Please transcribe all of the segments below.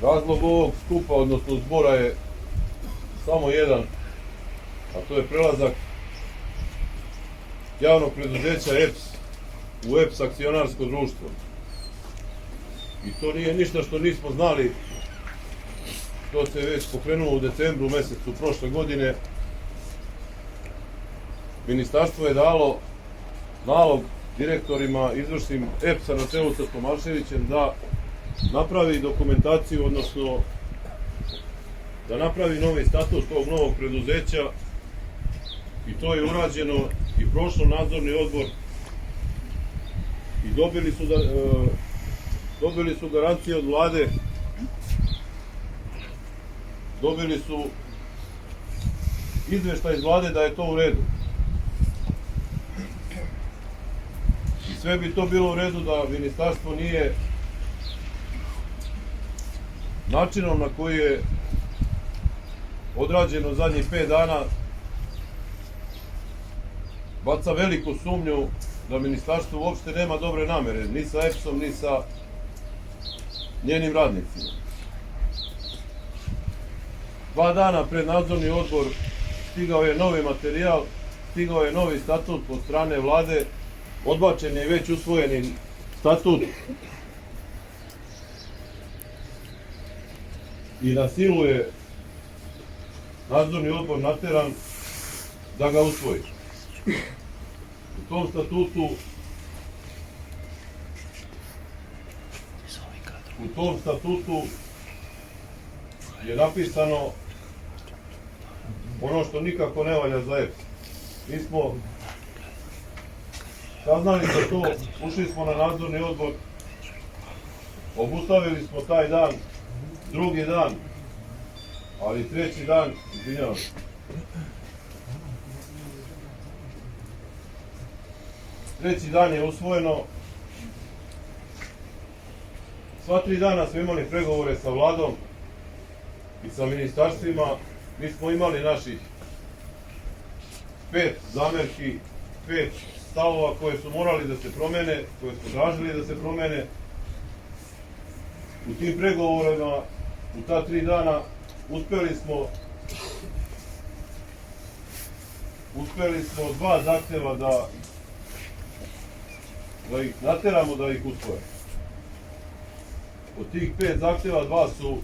Razlog ovog skupa, odnosno zbora, je samo jedan, a to je prelazak javnog preduzeća EPS u EPS akcionarsko društvo. I to nije ništa što nismo znali, to se već pokrenulo u decembru mesecu prošle godine. Ministarstvo je dalo nalog direktorima izvršnim EPS-a na čelu sa Tomaševićem da napravi dokumentaciju, odnosno da napravi novi statut tog novog preduzeća, i to je urađeno i prošlo nadzorni odbor i dobili su garancije od vlade, dobili su izveštaj iz vlade da je to u redu. I sve bi to bilo u redu da ministarstvo nije načinom na koji je odrađeno zadnjih 5 dana baca veliku sumnju da ministarstvo uopšte nema dobre namere, ni sa EPS-om, ni sa njenim radnicima. 2 dana pred nadzorni odbor stigao je novi materijal, stigao je novi statut od strane vlade, odbačen je već usvojeni statut i na silu je nadzorni odbor nateran da ga usvoji. U tom statutu je napisano ono što nikako ne valja za EPS. Mi smo saznali za to, ušli smo na nadzorni odbor, obustavili smo taj dan, drugi dan, ali treći dan, izvinjavam se, treći dan je usvojeno. Sva 3 dana smo imali pregovore sa vladom i sa ministarstvima. Mi smo imali naših 5 zamerki, 5 stavova koje su morali da se promene, koje smo tražili da se promene. U tim pregovorima, u ta 3 dana, uspeli smo 2 zahteva da ih nateramo da ih usvoje. Od tih 5 zahteva 2 su,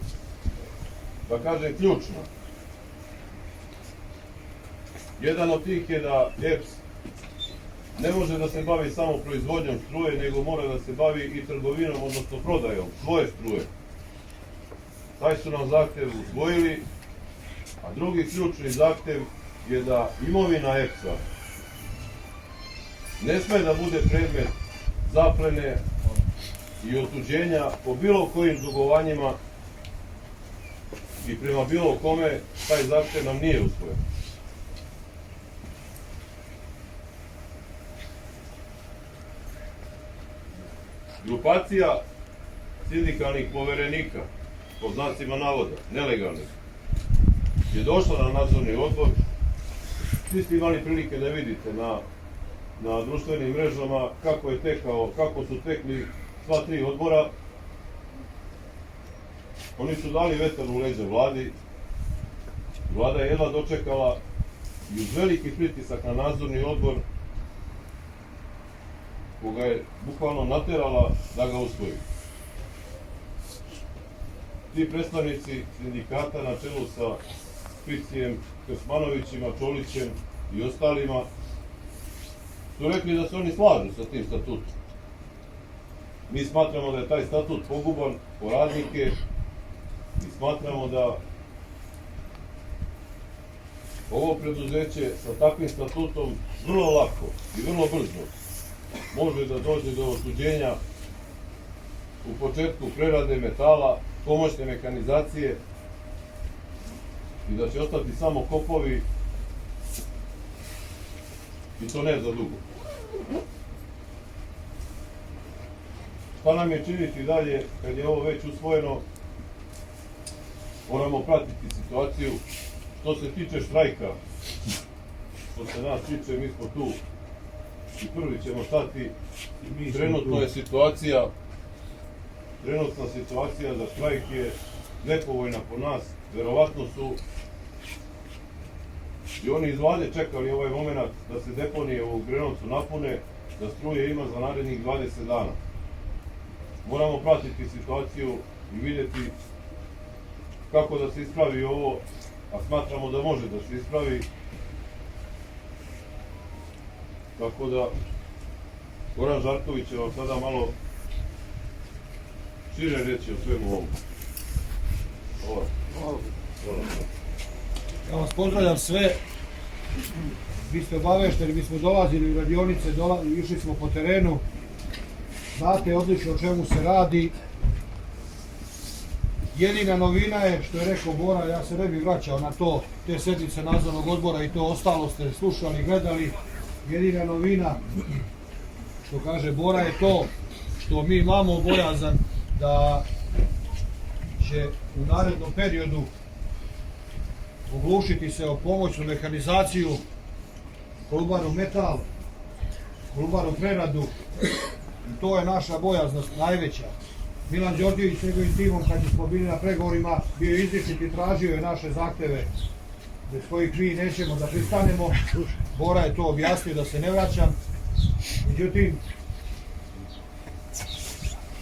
da kažem, ključna. Jedan od tih je da EPS ne može da se bavi samo proizvodnjom struje, nego mora da se bavi i trgovinom, odnosno prodajom svoje struje. Taj su nam zahtev usvojili, a drugi ključni zahtev je da imovina EPS-a ne sme da bude predmet zaplene i otuđenja po bilo kojim dugovanjima i prema bilo kome. Taj zahtev nam nije usvojen. Grupacija sindikalnih poverenika, pod znacima navoda, nelegalnih, je došla na nadzorni odbor. Svi ste imali prilike da vidite na društvenim mrežama kako su tekli sva 3 odbora. Oni su dali vetar u leđa vladi. Vlada je jedva dočekala i uz veliki pritisak na nadzorni odbor, koga je bukvalno naterala da ga usvoji. Ti predstavnici sindikata na čelu sa Picijem, Krsmanovićima, Čolićem i ostalima su rekli da se oni slažu sa tim statutom. Mi smatramo da je taj statut poguban po radnike i smatramo da ovo preduzeće sa takvim statutom vrlo lako i vrlo brzo može da dođe do otuđenja u početku prerade metala, pomoćne mehanizacije i da će ostati samo kopovi, i to ne za dugo. Šta nam je činiti dalje kad je ovo već usvojeno? Moramo pratiti situaciju. Što se tiče štrajka, što se nas tiče, mi smo tu i prvi ćemo stati. Trenutna situacija za štrajk je nepovoljna po nas, verovatno su i oni iz vlade čekali ovaj moment da se deponije u Grenovcu napune, da struje ima za narednih 20 dana. Moramo pratiti situaciju i vidjeti kako da se ispravi ovo, a smatramo da može da se ispravi. Tako da, Goran Žarković će vam sada malo šire reći o svemu ovom. Ja vas pozdravljam sve. Vi ste obavešteni, mi smo dolazili u radionice, išli smo po terenu. Znate odlično o čemu se radi. Jedina novina je, što je rekao Bora, ja se ne bih vraćao na to, te sjednice nadzornog odbora i to ostalo ste slušali, gledali. Jedina novina, što kaže Bora, je to što mi imamo bojazan da će u narednom periodu oglušiti se o pomoćnu mehanizaciju, Kolubaru Metal, Kolubaru Preradu, i to je naša bojaznost najveća. Milan Đorđević s njegovim timom, kad smo bili na pregovorima, bio izričit i tražio je naše zahteve bez kojih mi nećemo da pristanemo. Bora je to objasnio, da se ne vraćam. Međutim,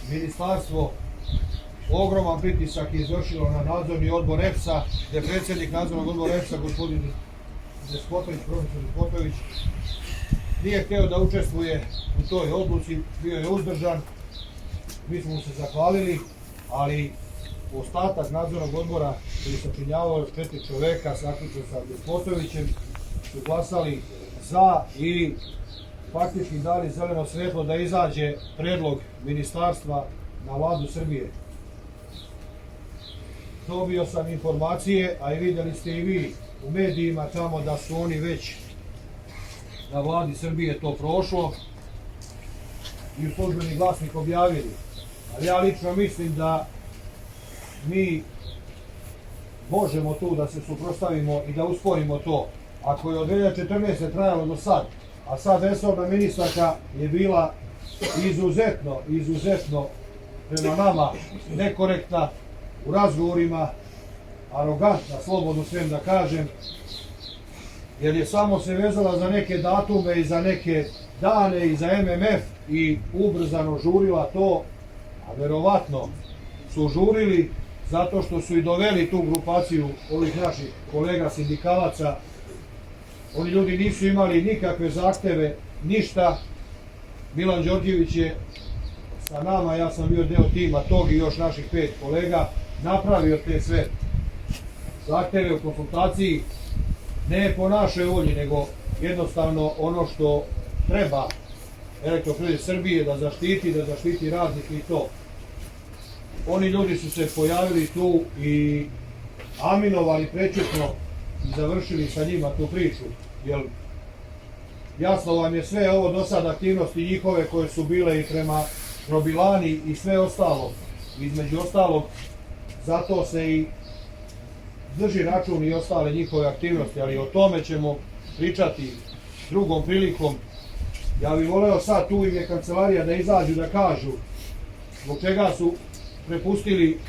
ministarstvo ogroman pritisak je izvršilo na nadzorni odbor EPS-a, gdje je predsjednik nadzornog odbora EPS-a, gospodin Despotović, profesor Despotović, nije htio da učestvuje u toj odluci, bio je uzdržan. Mi smo mu se zahvalili, ali ostatak nadzornog odbora koji se činjavao 4 čoveka, zaključno sa Despotovićem, su glasali za i faktički dali zeleno svjetlo da izađe predlog ministarstva na vladu Srbije. Dobio sam informacije, a i vidjeli ste i vi u medijima tamo da su oni već na vladi Srbije to prošlo i u službeni glasnik objavili. Ali ja lično mislim da mi možemo tu da se suprotstavimo i da usporimo to. Ako je od 2014. trajalo do sad, a sad resorna ministarka je bila izuzetno prema nama nekorektna u razgovorima, arogantna, slobodno smijem da kažem, jer je samo se vezala za neke datume i za neke dane i za MMF i ubrzano žurila to, a verovatno su žurili zato što su i doveli tu grupaciju ovih naših kolega sindikalaca. Oni ljudi nisu imali nikakve zahteve, ništa. Milan Đorđević je sa nama, ja sam bio deo tima tog i još naših 5 kolega, napravio te sve zahteve u konsultaciji, ne po našoj volji, nego jednostavno ono što treba Elektroprivredi Srbije da zaštiti radnike i to. Oni ljudi su se pojavili tu i aminovali prečutno i završili sa njima tu priču, jer jasno vam je sve ovo do sad aktivnosti njihove koje su bile i prema Robilani i sve ostalo. Između ostalog, zato se i drži račun i ostale njihove aktivnosti, ali o tome ćemo pričati drugom prilikom. Ja bih voleo sad tu im je kancelarija da izađu da kažu zbog čega su prepustili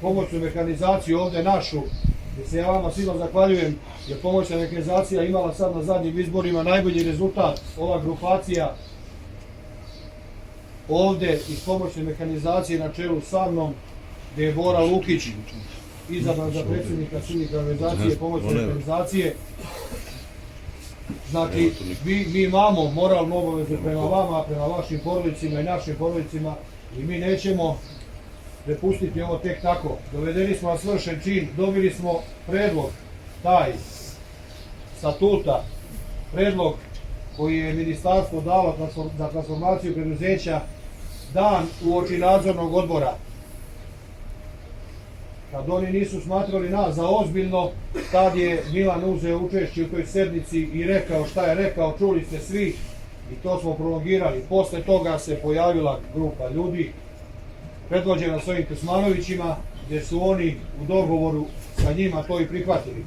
pomoćnu mehanizaciju ovdje našu, gdje se ja vama svima zahvaljujem, jer pomoćna mehanizacija imala sad na zadnjim izborima najbolji rezultat. Ova grupacija ovdje iz pomoćne mehanizacije na čelu sa mnom, gdje je Bora Lukić izabran za predsjednika sindikalne organizacije pomoćne mehanizacije. Znači, mi imamo moralnu obavezu prema vama, prema vašim porodicima i našim porodicima, i mi nećemo prepustiti ovo tek tako. Dovedeni smo na svršen čin, dobili smo predlog taj statuta, predlog koji je ministarstvo dalo za transformaciju preduzeća dan uoči nadzornog odbora. Kad oni nisu smatrali nas za ozbiljno, tad je Milan uzeo učešće u toj sednici i rekao šta je rekao, čuli ste svi, i to smo prolongirali. Posle toga se pojavila grupa ljudi, predvođena s ovim Kosmanovićima, gdje su oni u dogovoru sa njima to i prihvatili.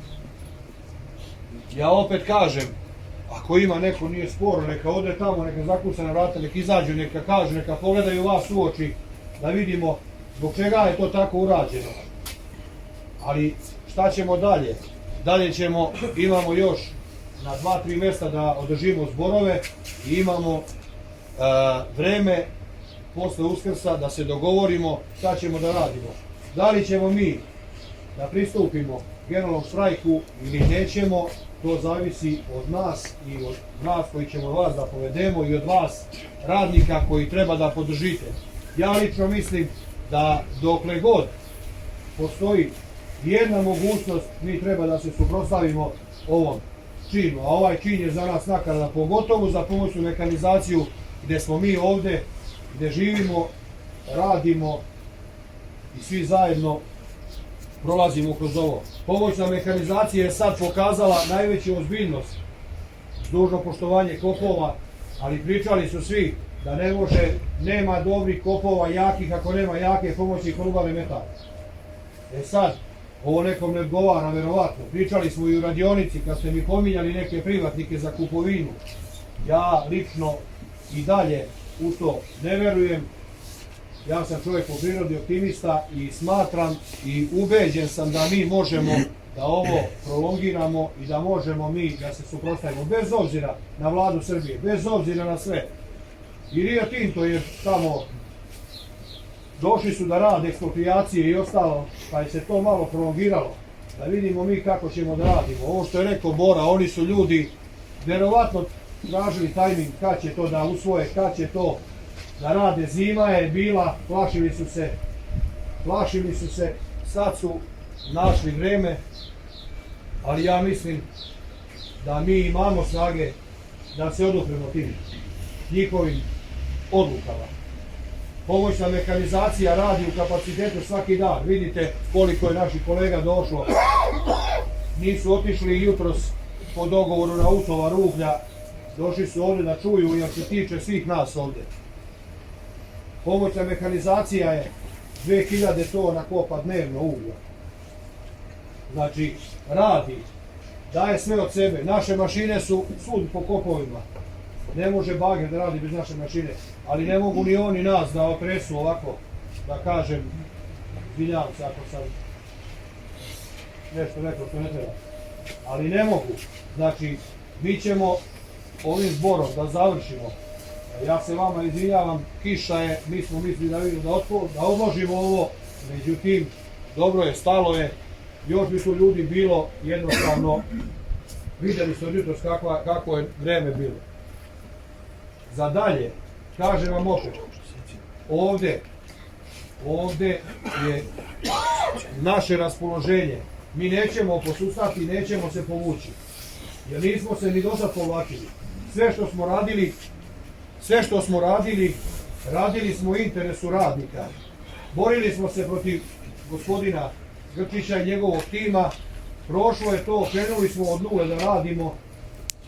Ja opet kažem, ako ima neko nije sporo, neka ode tamo, neka zakuca na vrata, neka izađu, neka kažu, neka pogledaju vas u oči, da vidimo zbog čega je to tako urađeno. Ali šta ćemo dalje? Dalje imamo još na 2-3 mjesta da održimo zborove i imamo vreme posle Uskrsa da se dogovorimo šta ćemo da radimo. Da li ćemo mi da pristupimo generalnom štrajku ili nećemo, to zavisi od nas i od nas koji ćemo vas da povedemo i od vas radnika koji treba da podržite. Ja lično mislim da dokle god postoji jedna mogućnost, mi treba da se suprotstavimo ovom činu, a ovaj čin je za nas nakaradna, pogotovo za pomoćnu mehanizaciju gdje smo mi ovdje, gdje živimo, radimo i svi zajedno prolazimo kroz ovo. Pomoćna mehanizacija je sad pokazala najveću ozbiljnost, dužno poštovanje kopova, ali pričali su svi da nema dobrih kopova jakih ako nema jake pomoći kolubane metale. Sad, ovo nekom ne odgovara, verovatno. Pričali smo i u radionici kad ste mi pominjali neke privatnike za kupovinu. Ja lično i dalje u to ne verujem. Ja sam čovjek po prirodi optimista i smatram i ubeđen sam da mi možemo da ovo prolongiramo i da možemo mi da se suprotstavimo bez obzira na vladu Srbije, bez obzira na sve. I Rio Tinto je tamo, došli su da rade eksproprijacije i ostalo, pa je se to malo prolongiralo. Da vidimo mi kako ćemo da radimo. Ovo što je rekao Bora, oni su ljudi verovatno tražili tajming kad će to da usvoje, kad će to da rade. Zima je bila, plašili su se, sad su našli vreme, ali ja mislim da mi imamo snage da se odupremo tim njihovim odlukama. Pomoćna mehanizacija radi u kapacitetu svaki dan. Vidite koliko je naših kolega došlo. Nisu otišli jutros po dogovoru na utovar uglja. Došli su ovdje da čuju jer se tiče svih nas ovdje. Pomoćna mehanizacija je 2000 tona kopa dnevno uglja. Znači, radi, daje sve od sebe. Naše mašine su svud po kopovima. Ne može bager da radi bez naše mašine, ali ne mogu ni oni nas da otresu ovako, da kažem, izvinjavam se ako sam nešto rekao što ne treba, ali ne mogu. Znači, mi ćemo ovim zborom da završimo. Ja se vama izvinjavam, kiša je, mi smo mislili da odložimo ovo, međutim, dobro je, stalo je, još bi tu ljudi bilo jednostavno, vidjeli ste od jutros kako je vreme bilo. Za dalje, kažem vam opet, ovdje je naše raspoloženje. Mi nećemo posustati, nećemo se povući. Jer nismo se ni do sad povlačili. Sve što smo radili, radili smo u interesu radnika. Borili smo se protiv gospodina Grčića i njegovog tima. Prošlo je to, krenuli smo od nule da radimo.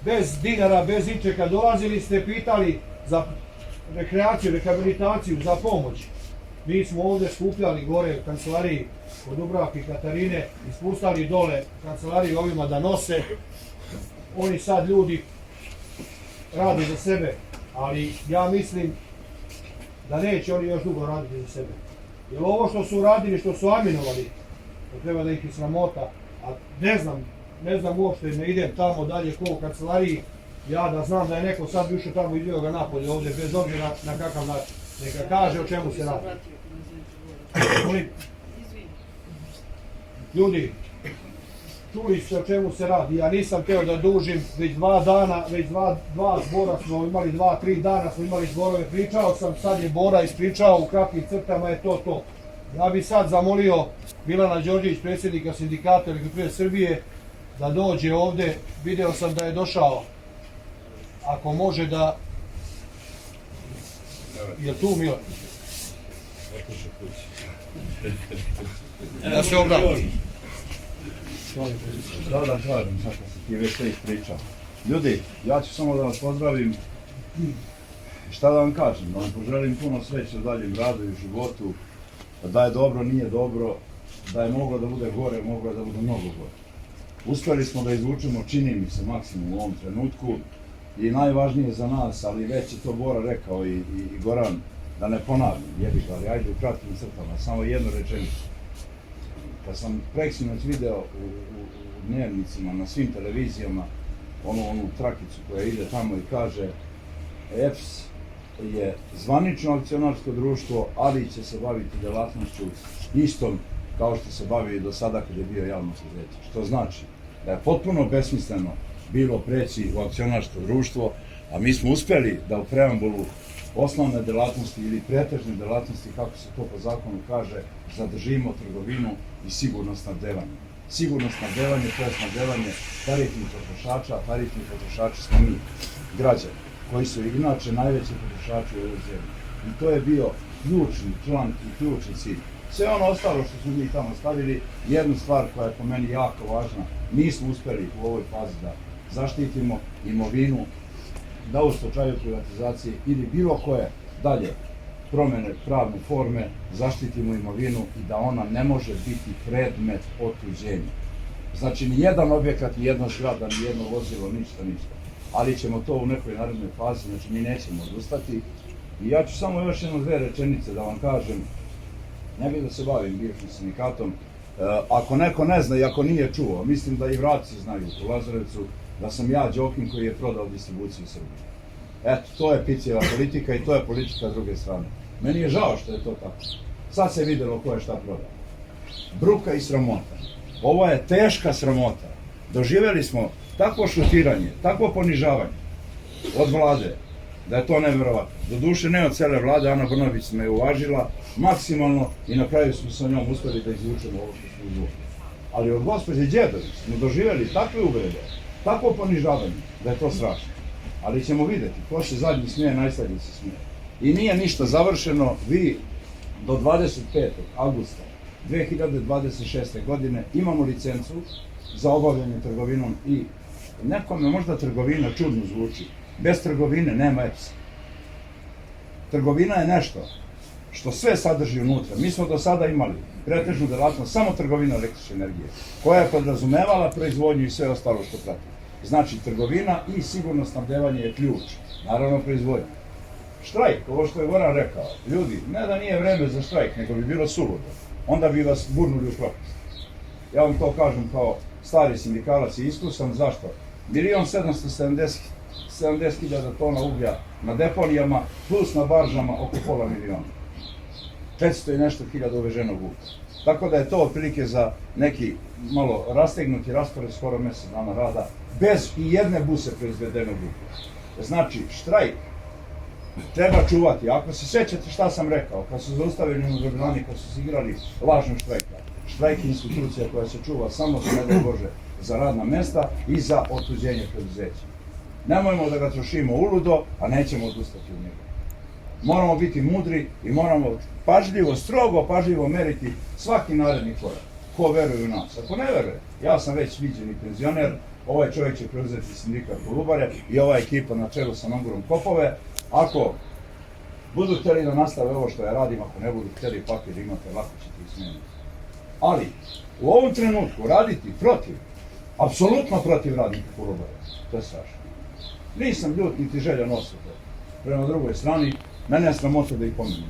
Bez dinara, bez ičeka, dolazili ste, pitali za rekreaciju, rehabilitaciju, za pomoć. Mi smo ovdje skupljali gore u kancelariji kod Dubravke i Katarine, ispustali dole u kancelariji ovima da nose. Oni sad ljudi rade za sebe, ali ja mislim da neće oni još dugo raditi za sebe. Jer ovo što su radili, što su aminovali, to treba da ih i sramota, a ne znam uopšte, ne idem tamo dalje ko u kancelariji, ja da znam da je neko sad ušao tamo i izveo ga napolje ovdje, bez obzira na kakav način. Neka kaže o čemu se radi. Ljudi, čuli ste o čemu se radi, ja nisam htio da dužim, već dva zbora smo imali, 2-3 dana smo imali zborove, pričao sam, sad je Bora ispričao, u kratkim crtama je to. Ja bi sad zamolio Milana Đorđević, predsjednika sindikata Elektroprivrede Srbije, da dođe ovdje, video sam da je došao, ako može da... Je tu Milan? Da se obrati. Da kažem, sad kad si ti već sve ispričao. Ljudi, ja ću samo da vas pozdravim. Šta da vam kažem, da vam poželim puno sreće u daljem radu i u životu. Da je dobro, nije dobro, da je moglo da bude gore, moglo da bude mnogo gore. Uspjeli smo da izvučemo, čini mi se, maksimum u ovom trenutku. I najvažnije za nas, ali već je to Bora rekao i Goran, da ne ponavljam, ali ajde u kratkim crtama, samo jednu rečenicu. kad sam preksinoć video u dnevnicima, na svim televizijama, onu trakicu koja ide tamo i kaže EPS je zvanično akcionarsko društvo, ali će se baviti delatnošću istom kao što se bavi do sada kad je bio javno preduzeće. Što znači da je potpuno besmisleno bilo preći u akcionarsko društvo, a mi smo uspjeli da u preambulu osnovne delatnosti ili pretežne delatnosti, kako se to po zakonu kaže, zadržimo trgovinu i sigurno snabdevanje. Sigurno snabdevanje, to je snabdevanje tarifnih potrošača, a tarifni potrošači smo mi, građani, koji su inače najveći potrošači u ovoj zemlji. I to je bio ključni član i ključni cilj. Sve ono ostalo što smo mi tamo stavili, jednu stvar koja je po meni jako važna, nismo uspjeli u ovoj fazi da zaštitimo imovinu, da u slučaju privatizacije ili bilo koje dalje promjene pravne forme zaštitimo imovinu i da ona ne može biti predmet otuđenja. Znači, ni jedan objekat, ni jedna zgrada, ni jedno vozilo, ništa. Ali ćemo to u nekoj narednoj fazi, znači mi nećemo odustati. I ja ću samo još dve rečenice da vam kažem, ne bih da se bavim bivšim sindikatom. Ako neko ne zna i ako nije čuo, mislim da i vrapci znaju u Lazarevcu, da sam ja Đokin koji je prodao distribuciju Srbije. Eto, to je Picijeva politika i to je politika druge strane. Meni je žao što je to tako. Sad se vidjelo ko je šta prodao. Bruka i sramota. Ovo je teška sramota. Doživjeli smo takvo šutiranje, takvo ponižavanje od vlade, da je to nevjerovatno. Doduše ne od cele vlade, Ana Brnabić me je uvažila maksimalno i na kraju smo sa njom uspjeli da izvučemo ovo što smo izvukli. Ali od gospođe Đedović smo doživjeli takve uvrede, takvo ponižavanje, da je to strašno. Ali ćemo vidjeti, ko se zadnji smije, najslednji se smije. I nije ništa završeno, vi do 25. augusta 2026. godine imamo licencu za obavljanje trgovinom i nekome možda trgovina čudno zvuči. Bez trgovine nema EPS. Trgovina je nešto što sve sadrži unutra. Mi smo do sada imali pretežnu delatnost samo trgovina električne energije, koja je podrazumevala proizvodnju i sve ostalo što prati. Znači, trgovina i sigurno snabdevanje je ključ. Naravno, proizvodnja. Štrajk, ovo što je Goran rekao, ljudi, ne da nije vreme za štrajk, nego bi bilo suludo. Onda bi vas gurnuli u propast. Ja vam to kažem kao stari sindikalac i iskusan. Zašto? 1.770.000 tona uglja na deponijama, plus na baržama oko pola miliona. 500 i nešto hiljada uveženog uglja. Tako da je to otprilike za neki malo rastegnuti raspored, skoro mjesec dana rada, bez i jedne buse proizvedenog uglja. Znači, štrajk treba čuvati. Ako se sjećate šta sam rekao, kad su zaustavili umirovljeni, kad su se igrali lažnog štrajka. Štrajk je institucija koja se čuva samo za, ne daj Bože, za radna mesta i za otuđenje preduzeća. Nemojmo da ga trošimo uludo, a nećemo odustati od njega. Moramo biti mudri i moramo pažljivo, strogo pažljivo meriti svaki naredni korak. Ko veruje u nas? Ako ne veruje, ja sam već viđeni penzioner, ovaj čovjek će preuzeti sindikat Kolubare i ova ekipa na čelu sa Nangurom Kopove. Ako budu htjeli da nastave ovo što ja radim, ako ne budu htjeli papir imate, lako ćete ih smijeniti. Ali u ovom trenutku raditi protiv, apsolutno protiv radnika Kolubare, to je strašno. Nisam ljut niti željan osvete. Prema drugoj strani, mene je sramota da ih pomenem.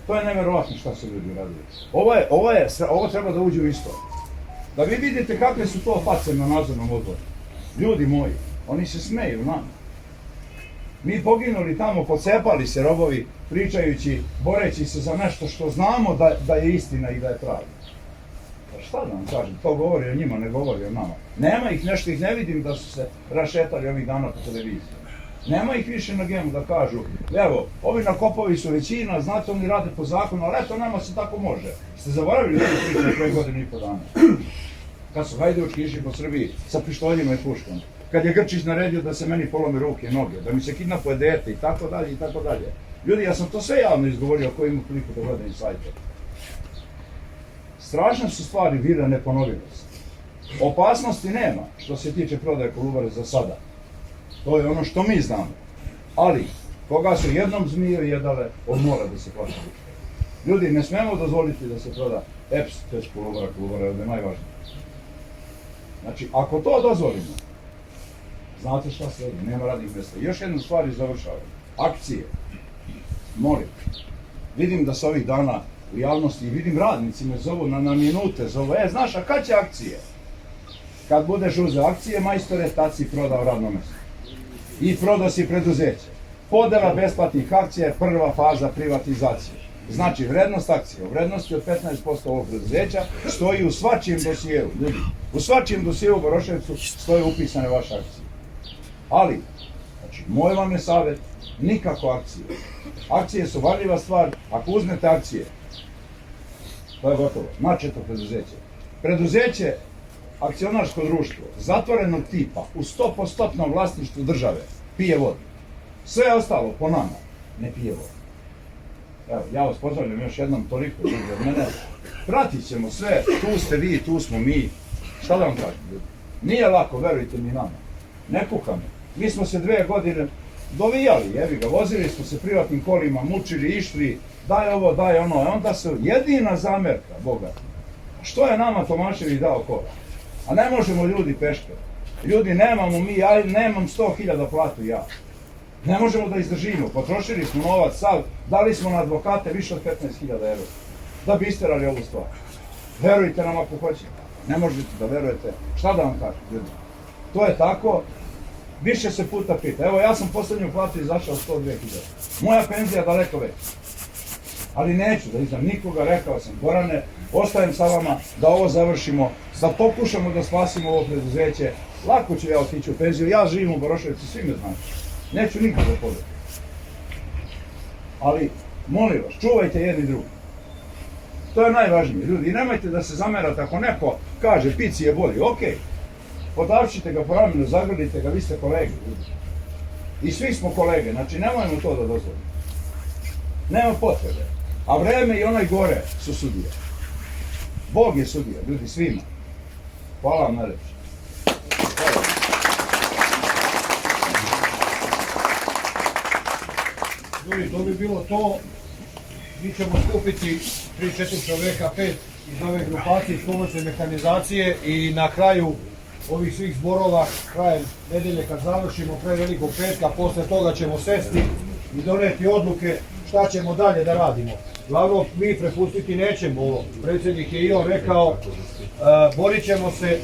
To je nevjerovatno šta su ljudi radili. Ovo treba da uđe u istoriju. Da vi vidite kakve su to face na nadzornom odboru. Ljudi moji, oni se smeju nama. Mi poginuli tamo, pocepali se robovi, pričajući, boreći se za nešto što znamo da je istina i da je pravda. Pa šta da vam kažem, to govori o njima, ne govori o nama. Nema ih, nešto ih ne vidim da su se rašetali ovih dana po televiziji. Nema ih više na gemu da kažu, evo, ovi na Kopovi su većina, znate, oni rade po zakonu, ali eto, nama se tako može. Ste zaboravili da je priča pre godinu i po dana? Kad su hajdučki išli po Srbiji sa pištoljima i puškama. Kad je Grčić naredio da se meni polome ruke i noge, da mi se kidnapuje dete i tako dalje i tako dalje. Ljudi, ja sam to sve javno izgovorio, ako ima priliku da gledam i sajte. Strašne su stvari bile neponovivost. Opasnosti nema što se tiče prodaje Kolubare za sada. To je ono što mi znamo. Ali, koga su jednom zmije jedale, on mora da se plaća. Ljudi, ne smemo dozvoliti da se proda EPS, to je Kolubara je najvažnije. Znači, ako to dozvolimo, znate šta sledi, nema radnih mjesta. Još jednu stvar i završavam. Akcije. Molim. Vidim da se ovih dana u javnosti i vidim radnici me zovu na minute, zovu, znaš, a kad će akcije? Kad budeš uzeo akcije, majstore, tad si prodao radno mjesto. I prodao si preduzeće. Podela besplatnih akcija je prva faza privatizacije. Znači, vrednost akcije, u vrednosti od 15% ovog preduzeća stoji u svačijem dosijevu, ljudi. U svačijem dosijevu u Boroševcu stoje upisane vaše akcije. Ali, znači, moj vam je savjet, nikako akcije. Akcije su varljiva stvar, ako uzmete akcije, to je gotovo, načeto preduzeće. Preduzeće, akcionarsko društvo, zatvorenog tipa, u 100% vlasništvu države, pije vodu. Sve ostalo, po nama, ne pije vodu. Evo, ja vas pozdravljam još jednom toliko ljudi od mene. Pratit ćemo sve, tu ste vi, tu smo mi. Šta da vam kažem, ljudi? Nije lako, verujte mi nama. Ne kukamo. Mi smo se 2 godine dovijali, jebi ga, vozili smo se privatnim kolima, mučili, išli, daj ovo, daj ono. Onda se jedina zamerka, Boga, što je nama Tomašević dao kola? A ne možemo ljudi peške. Ljudi nemamo mi, ja nemam 100.000 platu ja. Ne možemo da izdržimo, potrošili smo novac sav, dali smo na advokate više od 15.000 eura, da bi isterali ovu stvar. Verujte nam ako hoćete, ne možete da verujete, šta da vam kažem, ljudi. To je tako, više se puta pita. Evo, ja sam posljednju platu izašao 102.000. Moja penzija daleko veća. Ali neću da izdam nikoga, rekao sam, Gorane, ostajem sa vama da ovo završimo, da pokušamo da spasimo ovo preduzeće. Lako ću ja otići u penziju, ja živim u Boroševcu, svi me znate. Neću nikoga podati. Ali, molim vas, čuvajte jedni drugi. To je najvažnije, ljudi. I nemojte da se zamerate ako neko kaže pici je bolji. Okej, podavčite ga po ramenu, zagrlite ga, vi ste kolege, ljudi. I svi smo kolege, znači nemojmo to da dozvolimo. Nema potrebe. A vreme i onaj gore su sudije. Bog je sudija, ljudi, svima. Hvala vam najlepše. Ljudi, to bi bilo to. Mi ćemo skupiti 3-4 čovjeka, 5 iz ove grupacije, iz pomoćne mehanizacije i na kraju ovih svih zborova, krajem nedelje kad završimo pre velikog petka, posle toga ćemo sesti i doneti odluke šta ćemo dalje da radimo. Glavno, mi prepustiti nećemo ovo. Predsjednik je i on rekao, borit ćemo se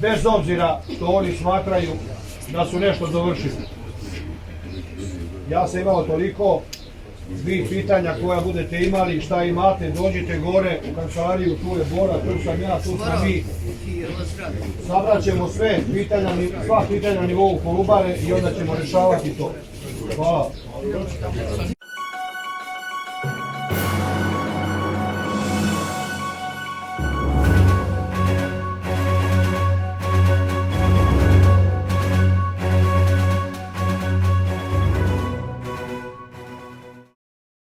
bez obzira što oni smatraju da su nešto dovršili. Ja sam imao toliko svih pitanja koja budete imali, šta imate, dođite gore u kancelariju, tu je Bora, tu sam ja, tu smo mi. Sabrat ćemo sve pitanja, sva pitanja na nivou Kolubare i onda ćemo rješavati to. Hvala.